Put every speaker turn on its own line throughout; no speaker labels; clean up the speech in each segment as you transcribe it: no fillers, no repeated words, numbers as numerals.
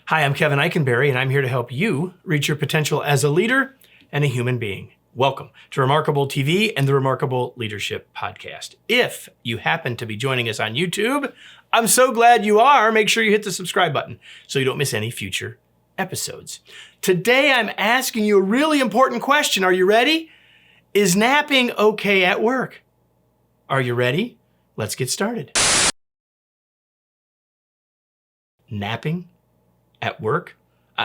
Hi, I'm Kevin Eikenberry, and I'm here to help you reach your potential as a leader and a human being. Welcome to Remarkable TV and the Remarkable Leadership Podcast. If you happen to be joining us on YouTube, I'm so glad you are. Make sure you hit the subscribe button so you don't miss any future episodes. Today, I'm asking you a really important question. Are you ready? Is napping okay at work? Are you ready? Let's get started. Napping at work?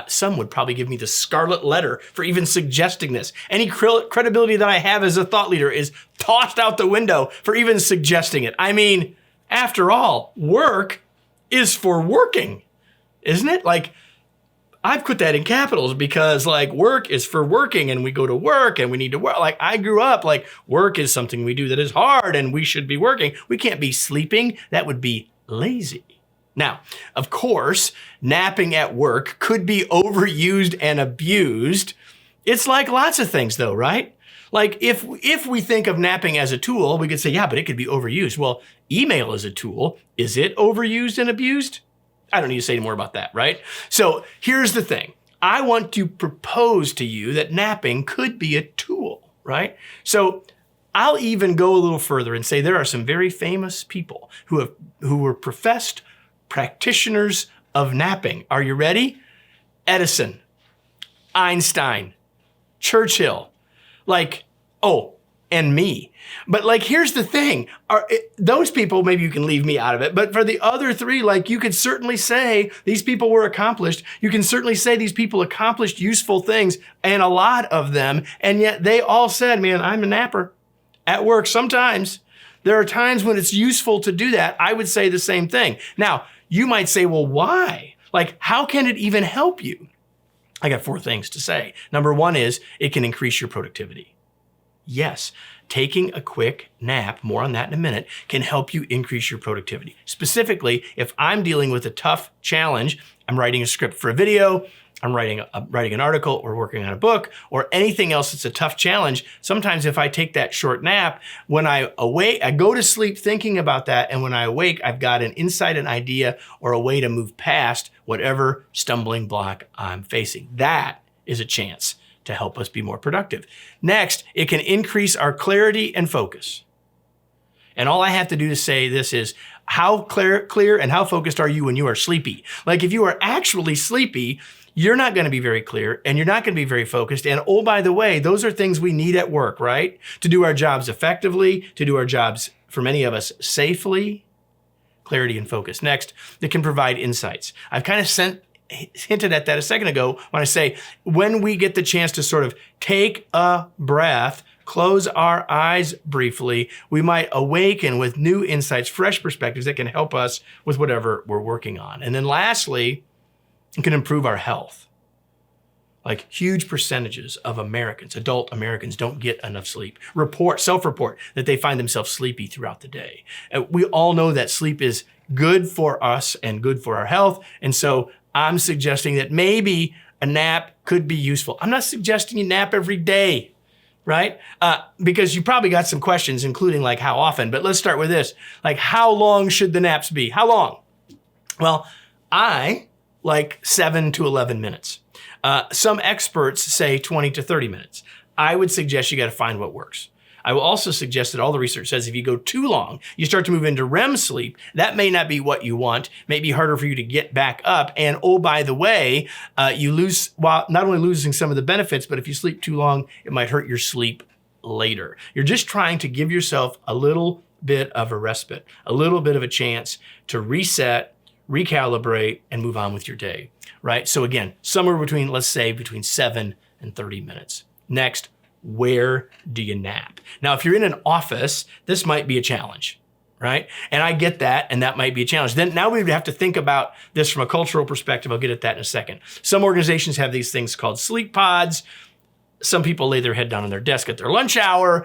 Some would probably give me the scarlet letter for even suggesting this. Any credibility that I have as a thought leader is tossed out the window for even suggesting it. I mean, after all, work is for working, isn't it? Like, I've put that in capitals because work is for working and we go to work and we need to work. I grew up work is something we do that is hard and we should be working. We can't be sleeping. That would be lazy. Now, of course, napping at work could be overused and abused. It's like lots of things though, right? If we think of napping as a tool, we could say, yeah, but it could be overused. Well, email is a tool. Is it overused and abused? I don't need to say any more about that, right? So here's the thing. I want to propose to you that napping could be a tool, right? So I'll even go a little further and say there are some very famous people who were professed practitioners of napping. Are you ready? Edison, Einstein, Churchill, and me. But here's the thing. Those people, maybe you can leave me out of it, but for the other three, you could certainly say these people were accomplished. You can certainly say these people accomplished useful things, and a lot of them, and yet they all said, man, I'm a napper at work. Sometimes there are times when it's useful to do that. I would say the same thing. Now, you might say, well, why? How can it even help you? I got 4 things to say. Number 1 is it can increase your productivity. Yes, taking a quick nap, more on that in a minute, can help you increase your productivity. Specifically, if I'm dealing with a tough challenge, I'm writing a script for a video, I'm writing an article or working on a book or anything else that's a tough challenge. Sometimes if I take that short nap, when I awake, I go to sleep thinking about that. And when I awake, I've got an insight, an idea, or a way to move past whatever stumbling block I'm facing. That is a chance to help us be more productive. Next, it can increase our clarity and focus. And all I have to do to say this is, how clear and how focused are you when you are sleepy? If you are actually sleepy, you're not going to be very clear and you're not going to be very focused. And oh, by the way, those are things we need at work, right? To do our jobs effectively, to do our jobs, for many of us, safely. Clarity and focus. Next, it can provide insights. I've kind of hinted at that a second ago when I say, when we get the chance to sort of take a breath, close our eyes briefly, we might awaken with new insights, fresh perspectives that can help us with whatever we're working on. And then lastly, it can improve our health. Huge percentages of Americans, adult Americans, don't get enough sleep. Self-report that they find themselves sleepy throughout the day. We all know that sleep is good for us and good for our health. And so I'm suggesting that maybe a nap could be useful. I'm not suggesting you nap every day, right? Because you probably got some questions, including how often, but let's start with this. How long should the naps be? How long? Well, I 7 to 11 minutes. Some experts say 20 to 30 minutes. I would suggest you got to find what works. I will also suggest that all the research says if you go too long, you start to move into REM sleep. That may not be what you want. It may be harder for you to get back up. And oh, by the way, you lose, while not only losing some of the benefits, but if you sleep too long, it might hurt your sleep later. You're just trying to give yourself a little bit of a respite, a little bit of a chance to reset, recalibrate, and move on with your day, right? So again, somewhere between, let's say, between 7 and 30 minutes. Next, where do you nap? Now, if you're in an office, this might be a challenge, right? And I get that, and that might be a challenge. Then now we would have to think about this from a cultural perspective. I'll get at that in a second. Some organizations have these things called sleep pods. Some people lay their head down on their desk at their lunch hour.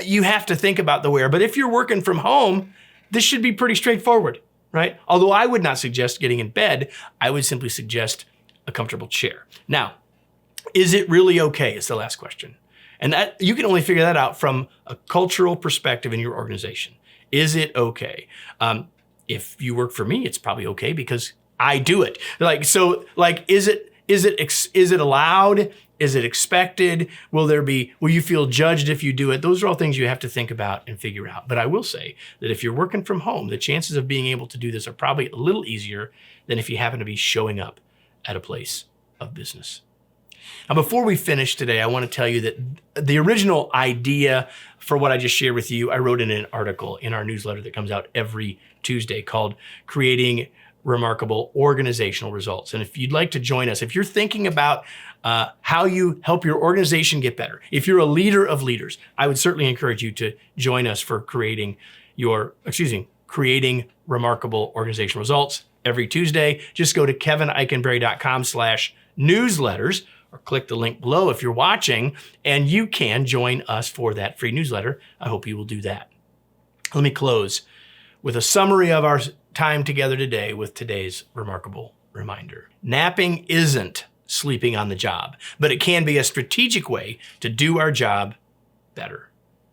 You have to think about the where. But if you're working from home, this should be pretty straightforward, right? Although I would not suggest getting in bed, I would simply suggest a comfortable chair. Now, is it really okay is the last question. And that you can only figure that out from a cultural perspective in your organization. Is it okay? If you work for me, it's probably okay because I do it. Like, so like, is it allowed? Is it expected? Will you feel judged if you do it? Those are all things you have to think about and figure out. But I will say that if you're working from home, the chances of being able to do this are probably a little easier than if you happen to be showing up at a place of business. Now, before we finish today, I want to tell you that the original idea for what I just shared with you, I wrote in an article in our newsletter that comes out every Tuesday called Creating Remarkable Organizational Results. And if you'd like to join us, if you're thinking about how you help your organization get better, if you're a leader of leaders, I would certainly encourage you to join us for creating remarkable organizational results every Tuesday. Just go to kevineikenberry.com/newsletters or click the link below if you're watching, and you can join us for that free newsletter. I hope you will do that. Let me close with a summary of our time together today with today's remarkable reminder. Napping isn't sleeping on the job, but it can be a strategic way to do our job better.